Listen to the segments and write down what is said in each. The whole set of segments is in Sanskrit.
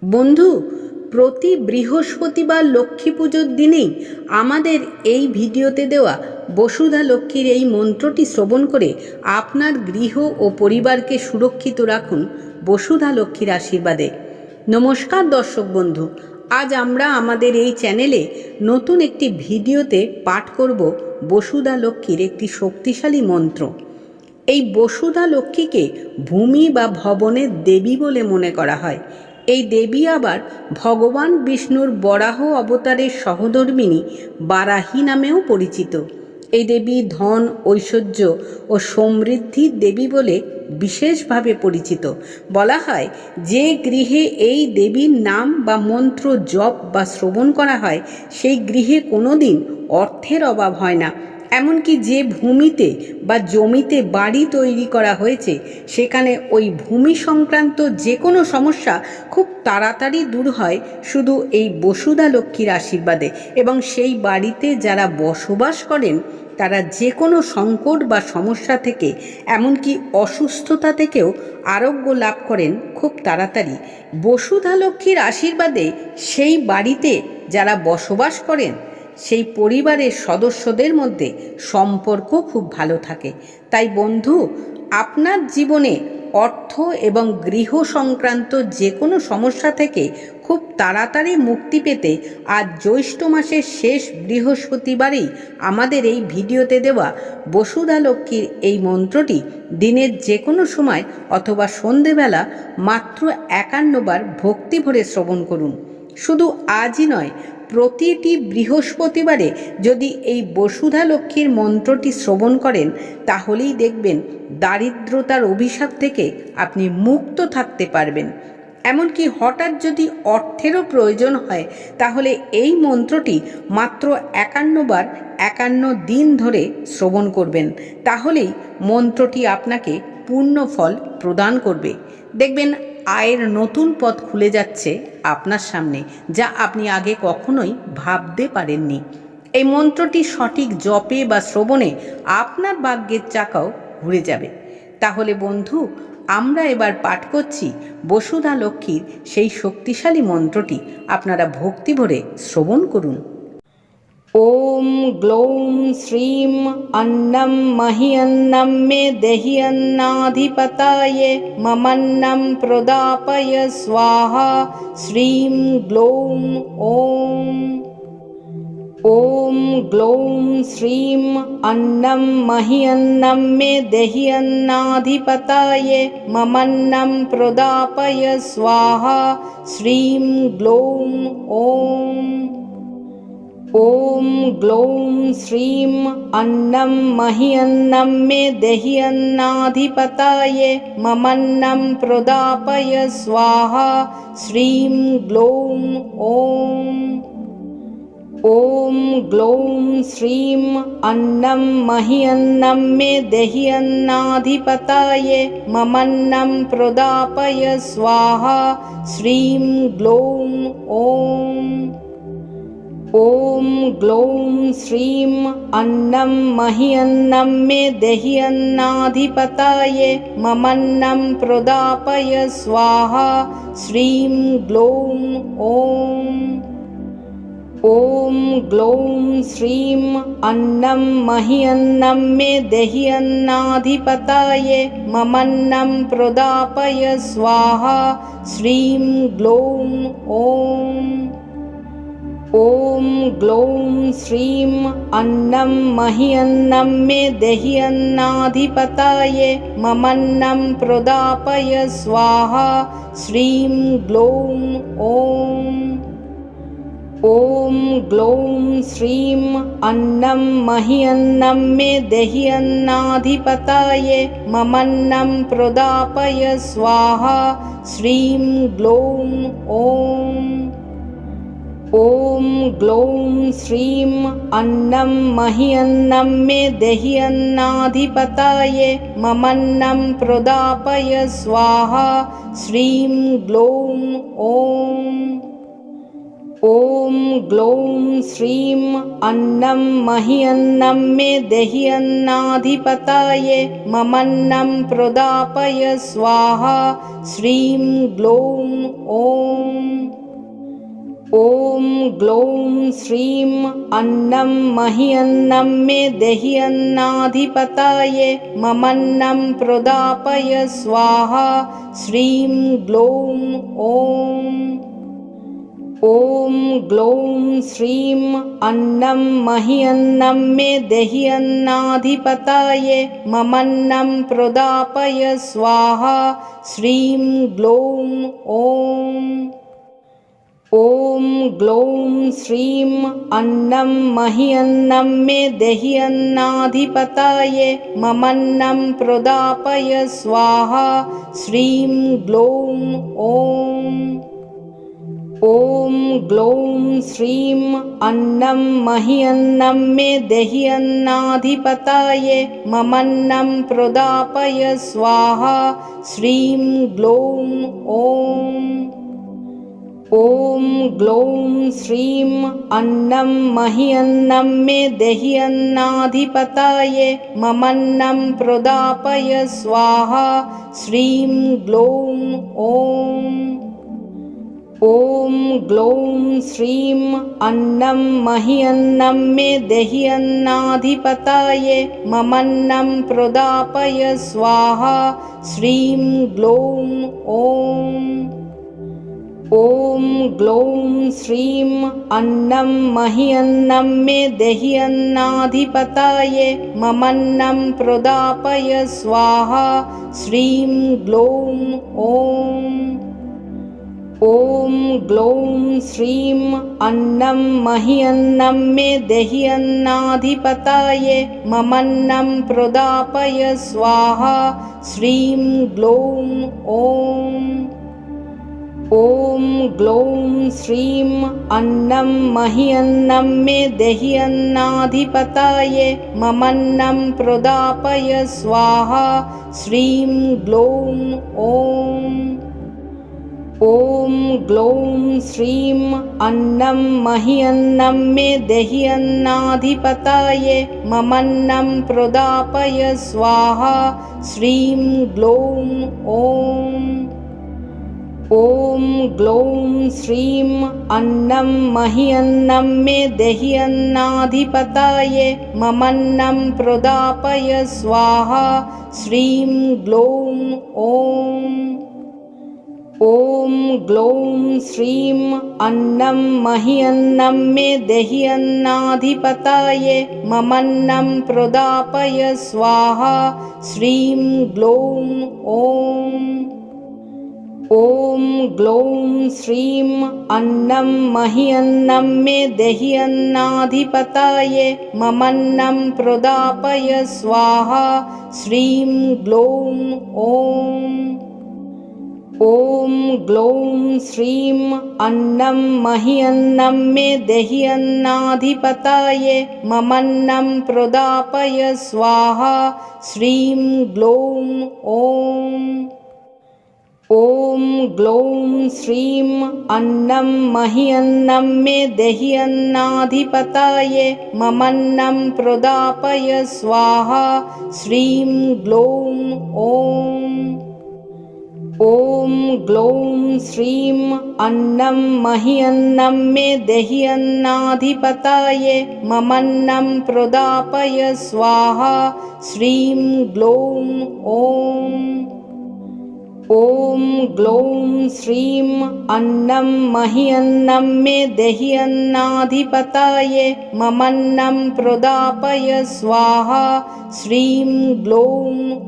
বন্ধু, প্রতি বৃহস্পতিবার লক্ষ্মী পুজোর দিনেই আমাদের এই ভিডিওতে দেওয়া বসুধা লক্ষ্মীর এই মন্ত্রটি শ্রবণ করে আপনার গৃহ ও পরিবারকে সুরক্ষিত রাখুন বসুধা লক্ষ্মীর আশীর্বাদে। নমস্কার দর্শক বন্ধু, আজ আমরা আমাদের এই চ্যানেলে নতুন একটি ভিডিওতে পাঠ করব বসুধা লক্ষ্মীর একটি শক্তিশালী মন্ত্র। এই বসুধা লক্ষ্মীকে ভূমি বা ভবনের দেবী বলে মনে করা হয়। এই দেবী আবার ভগবান বিষ্ণুর বরাহ অবতারের সহধর্মিণী বারাহী নামেও পরিচিত। এই দেবী ধন, ঐশ্বর্য ও সমৃদ্ধির দেবী বলে বিশেষভাবে পরিচিত। বলা হয় যে গৃহে এই দেবীর নাম বা মন্ত্র জপ বা শ্রবণ করা হয় সেই গৃহে কোনোদিন অর্থের অভাব হয় না। এমনকি যে ভূমিতে বা জমিতে বাড়ি তৈরি করা হয়েছে সেখানে ওই ভূমি সংক্রান্ত যে কোনো সমস্যা খুব তাড়াতাড়ি দূর হয় শুধু এই বসুধা লক্ষ্মীর আশীর্বাদে। এবং সেই বাড়িতে যারা বসবাস করেন তারা যে কোনো সংকট বা সমস্যা থেকে, এমনকি অসুস্থতা থেকেও আরোগ্য লাভ করেন খুব তাড়াতাড়ি। বসুধা লক্ষ্মীর আশীর্বাদে সেই বাড়িতে যারা বসবাস করেন সেই পরিবারের সদস্যদের মধ্যে সম্পর্ক খুব ভালো থাকে। তাই বন্ধু, আপনার জীবনে অর্থ এবং গৃহ সংক্রান্ত যে কোনো সমস্যা থেকে খুব তাড়াতাড়ি মুক্তি পেতে আজ জ্যৈষ্ঠ মাসের শেষ বৃহস্পতিবারেই আমাদের এই ভিডিওতে দেওয়া বসুধা লক্ষ্মীর এই মন্ত্রটি দিনের যে কোনো সময় অথবা সন্ধেবেলা মাত্র 51 বার ভক্তি ভরে শ্রবণ করুন। শুধু আজই নয়, প্রতিটি বৃহস্পতিবারে যদি এই বসুধা লক্ষ্মীর মন্ত্রটি শ্রবণ করেন তাহলেই দেখবেন দারিদ্রতার অভিশাপ থেকে আপনি মুক্ত থাকতে পারবেন। এমনকি হঠাৎ যদি অর্থেরও প্রয়োজন হয় তাহলে এই মন্ত্রটি মাত্র 51 বার 51 দিন ধরে শ্রবণ করবেন, তাহলেই মন্ত্রটি আপনাকে পূর্ণ ফল প্রদান করবে। দেখবেন আয়ের নতুন পথ খুলে যাচ্ছে আপনার সামনে, যা আপনি আগে কখনোই ভাবতে পারেননি। এই মন্ত্রটি সঠিক জপে বা শ্রবণে আপনার ভাগ্যের চাকাও ঘুরে যাবে। তাহলে বন্ধু, আমরা এবার পাঠ করছি বসুধা লক্ষ্মীর সেই শক্তিশালী মন্ত্রটি। আপনারা ভক্তি ভরে শ্রবণ করুন। ওম গ্লৌম শ্রীম অন্নম মহিয়ন্নম মে দেহি অন্নাধিপতায়ে মমন্নম প্রদাপয় স্বাহা শ্রীম গ্লৌম ওম। ওম গ্লৌম শ্রীম অন্নম মহিয়ন্নম মে দেহি অন্নাধিপতায়ে মমন্নম প্রদাপয় স্বাহা শ্রীম গ্লৌম ওম। ওম গ্লৌম শ্রীম অন্নম মহিয়ন্নম মে দেহি অন্নাধিপতায়ে মমন্নম প্রদাপয় স্বাহা শ্রীম গ্লৌম ওম। ওম গ্লৌম শ্রীম অন্নম মহিয়ন্নম মে দেহি অন্নাধিপতায়ে মমন্নম প্রদাপয় স্বাহা শ্রীম গ্লৌম ওম। ওম গ্লৌম শ্রীম অন্নম মহিয়ন্নম মে দেহি অন্নাধিপতায়ে মমন্নম প্রদাপয় স্বাহা শ্রীম গ্লৌম ওম। ওম গ্লৌম শ্রীম অন্নম মহিয়ন্নম মে দেহি অন্নাধিপতায়ে মমন্নম প্রদাপয় স্বাহা শ্রীম গ্লৌম ওম। ওম গ্লৌম শ্রীম অন্নম মহিয়ন্নম মে দেহি অন্নাধিপতায়ে মমন্নম প্রদাপয় স্বাহা শ্রীম গ্লৌম ওম। ওম গ্লৌম শ্রীম অন্নম মহিয়ন্নম মে দেহি অন্নাধিপতায়ে মমন্নম প্রদাপয় স্বাহা শ্রীম গ্লৌম ওম। ওম গ্লৌম শ্রীম অন্নম মহিয়ন্নম মে দেহি অন্নাধিপতায়ে মমন্নম প্রদাপয় স্বাহা শ্রীম গ্লৌম ওম। ॐ ग्लौं श्रीं अन्नं मह्यन्नं मे देहि अन्नाधिपतये ममन्नं प्रदापय स्वाहा श्रीं ग्लौं ॐ ग्लौं श्रीं अन्नं मह्यन्नं मे देहि अन्नाधिपतये ममन्नं प्रदापय स्वाहा श्रीं ग्लौं ॐ ग्लौं श्रीं अन्नं मह्यन्नं मे देहि अन्नाधिपतये ममन्नं प्रदापय स्वाहा श्रीं ग्लौं ॐ ग्लौं श्रीं अन्नं मह्यन्नं मे देहि अन्नाधिपतये ममन्नं प्रदापय स्वाहा श्रीं ग्लौं ॐ ग्लौं श्रीं अन्नं मह्यन्नं मे देहि अन्नाधिपतये ममन्नं प्रदापय स्वाहा श्रीं ग्लौं ॐ ग्लौं श्रीं अन्नं मह्यन्नं मे देहि अन्नाधिपतये ममन्नं प्रदापय स्वाहा श्रीं ग्लौं ॐ ग्लौं श्रीं अन्नं मह्यन्नं मे देहि अन्नाधिपतये ममन्नं प्रदापय स्वाहा श्रीं ग्लौं ॐ ग्लौं श्रीं अन्नं मह्यन्नं मे देहि अन्नाधिपतये ममन्नं प्रदापय स्वाहा श्रीं ग्लौं ॐ ग्लौं श्रीं अन्नं मह्यन्नं मे देहि अन्नाधिपतये ममन्नं प्रदापय स्वाहा श्रीं ग्लौं ॐ ग्लौं श्रीं अन्नं मह्यन्नं मे देहि अन्नाधिपतये ममन्नं प्रदापय स्वाहा श्रीं ग्लौं ॐ ग्लौं श्रीं अन्नं मह्यन्नं मे देहि अन्नाधिपतये ममन्नं प्रदापय स्वाहा श्रीं ग्लौं ॐ ग्लौं श्रीं अन्नं मह्यन्नं मे देहि अन्नाधिपतये ममन्नं प्रदापय स्वाहा श्रीं ग्लौं ॐ ग्लौं श्रीं अन्नं मह्यन्नं मे देहि अन्नाधिपतये ममन्नं प्रदापय स्वाहा श्रीं ग्लौं ॐ ग्लौं श्रीं अन्नं मह्यन्नं मे देहि अन्नाधिपतये ममन्नं प्रदापय स्वाहा श्रीं ग्लौं ॐ ग्लौं श्रीं अन्नं मह्यन्नं मे देहि अन्नाधिपतये ममन्नं प्रदापय स्वाहा श्रीं ग्लौं ॐ ग्लौं श्रीं अन्नं मह्यन्नं मे देहि अन्नाधिपतये ममन्नं प्रदापय स्वाहा श्रीं ग्लौं ॐ ग्लौं श्रीं अन्नं मह्यन्नं मे देहि अन्नाधिपतये ममन्नं प्रदापय स्वाहा श्रीं ग्लौं ॐ ग्लौं श्रीं अन्नं मह्यन्नं मे देहि अन्नाधिपतये ममन्नं प्रदापय स्वाहा श्रीं ग्लौं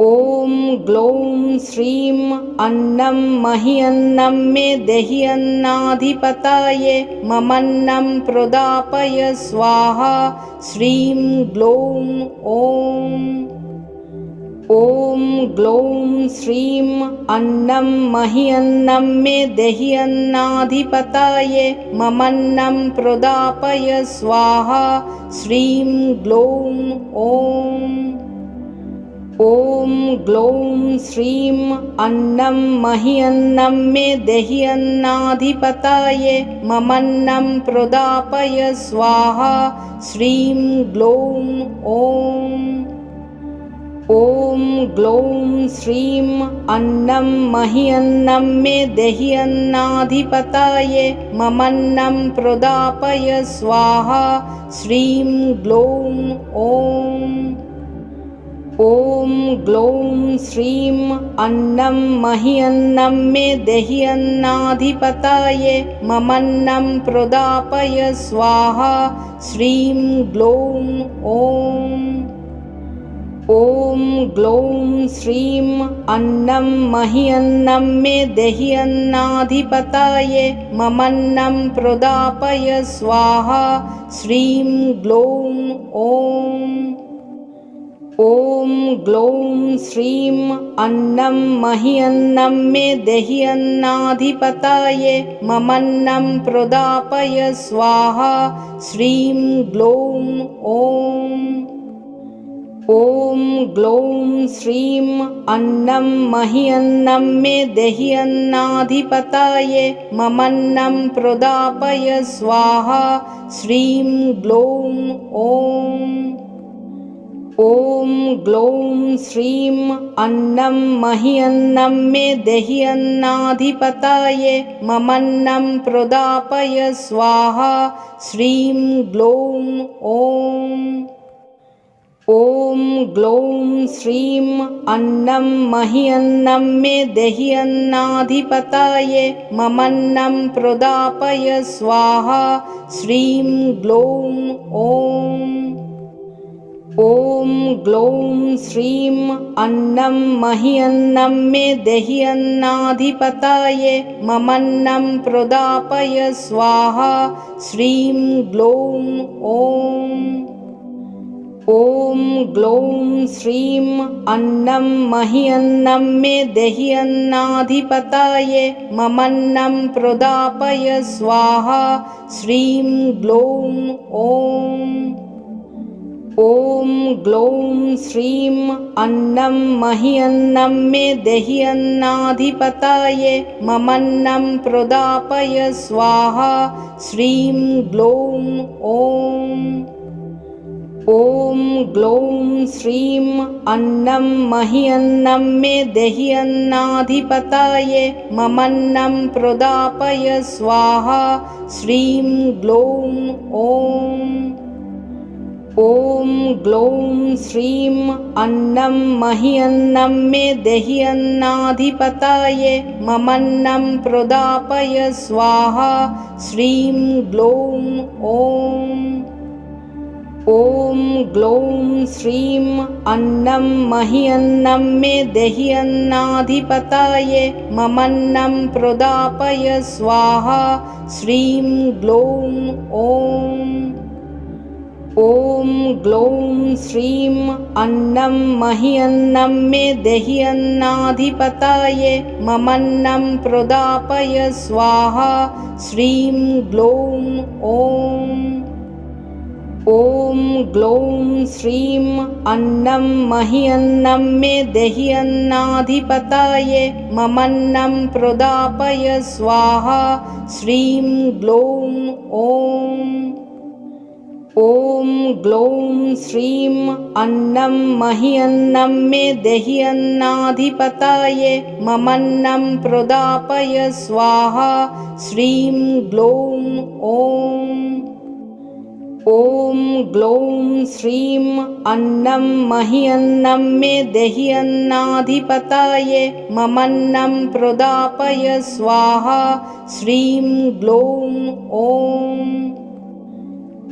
ॐ ग्लौं श्रीं अन्नं मह्यन्नं मे देहि अन्नाधिपतये ममन्नं प्रदापय स्वाहा श्रीं ग्लौं ॐ ग्लौं श्रीं अन्नं मह्यन्नं मे देहि अन्नाधिपतये ममन्नं प्रदापय स्वाहा श्रीं ग्लौं ॐ ग्लौं श्रीं अन्नं मह्यन्नं मे देहि अन्नाधिपतये ममन्नं प्रदापय स्वाहा श्रीं ग्लौं ॐ ग्लौं श्रीं अन्नं मह्यन्नं मे देहि अन्नाधिपतये ममन्नं प्रदापय स्वाहा श्रीं ग्लौं ॐ ग्लौं श्रीं अन्नं मह्यन्नं मे देहि अन्नाधिपतये ममन्नं प्रदापय स्वाहा श्रीं ग्लौं ॐ ग्लौं श्रीं अन्नं मह्यन्नं मे देहि अन्नाधिपतये ममन्नं प्रदापय स्वाहा श्रीं ग्लौं ॐ ग्लौं श्रीं अन्नं मह्यन्नं मे देहि अन्नाधिपतये ममन्नं प्रदापय स्वाहा श्रीं ग्लौं ॐ ग्लौं श्रीं अन्नं मह्यन्नं मे देहि अन्नाधिपतये ममन्नं प्रदापय स्वाहा श्रीं ग्लौं ॐ ग्लौं श्रीं अन्नं मह्यन्नं मे देहि अन्नाधिपतये ममन्नं प्रदापय स्वाहा श्रीं ग्लौं ॐ ग्लौं श्रीं अन्नं मह्यन्नं मे देहि अन्नाधिपतये ममन्नं प्रदापय स्वाहा श्रीं ग्लौं ॐ ग्लौं श्रीं अन्नं मह्यन्नं मे देहि अन्नाधिपतये ममन्नं प्रदापय स्वाहा श्रीं ग्लौं ॐ ग्लौं श्रीं अन्नं मह्यन्नं मे देहि अन्नाधिपतये ममन्नं प्रदापय स्वाहा श्रीं ग्लौं ॐ ग्लौं श्रीं अन्नं मह्यन्नं मे देहि अन्नाधिपतये ममन्नं प्रदापय स्वाहा श्रीं ग्लौं ॐ ग्लौं श्रीं अन्नं मह्यन्नं मे देहि अन्नाधिपतये ममन्नं प्रदापय स्वाहा श्रीं ग्लौं ॐ ग्लौं श्रीं अन्नं मह्यन्नं मे देहि अन्नाधिपतये ममन्नं प्रदापय स्वाहा श्रीं ग्लौं ॐ ग्लौं श्रीं अन्नं मह्यन्नं मे देहि अन्नाधिपतये ममन्नं प्रदापय स्वाहा श्रीं ग्लौं ॐ ग्लौं श्रीं अन्नं मह्यन्नं मे देहि अन्नाधिपतये ममन्नं प्रदापय स्वाहा श्रीं ग्लौं ॐ ग्लौं श्रीं अन्नं मह्यन्नं मे देहि अन्नाधिपतये ममन्नं प्रदापय स्वाहा श्रीं ग्लौं ॐ ग्लौं श्रीं अन्नं मह्यन्नं मे देहि अन्नाधिपतये ममन्नं प्रदापय स्वाहा श्रीं ग्लौं ॐ ग्लौं श्रीं अन्नं मह्यन्नं मे देहि अन्नाधिपतये ममन्नं प्रदापय स्वाहा श्रीं ग्लौं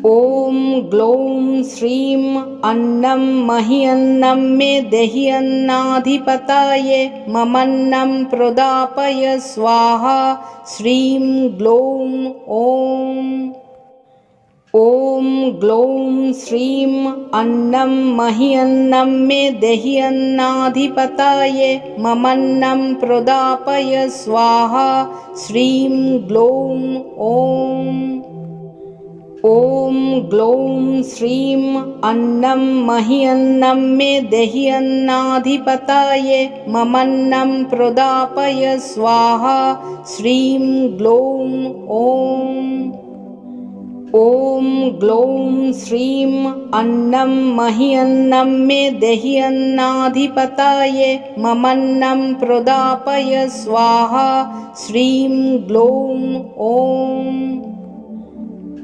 ॐ ग्लौं श्रीं अन्नं मह्यन्नं मे देहि अन्नाधिपतये ममन्नं प्रदापय स्वाहा श्रीं ग्लौं ॐ ग्लौं श्रीं अन्नं मह्यन्नं मे देहि अन्नाधिपतये ममन्नं प्रदापय स्वाहा श्रीं ग्लौं ॐ ग्लौं श्रीं अन्नं मह्यन्नं मे देहि अन्नाधिपतये ममन्नं प्रदापय स्वाहा श्रीं ग्लौं ॐ ग्लौं श्रीं अन्नं मह्यन्नं मे देहि अन्नाधिपतये ममन्नं प्रदापय स्वाहा श्रीं ग्लौं ॐ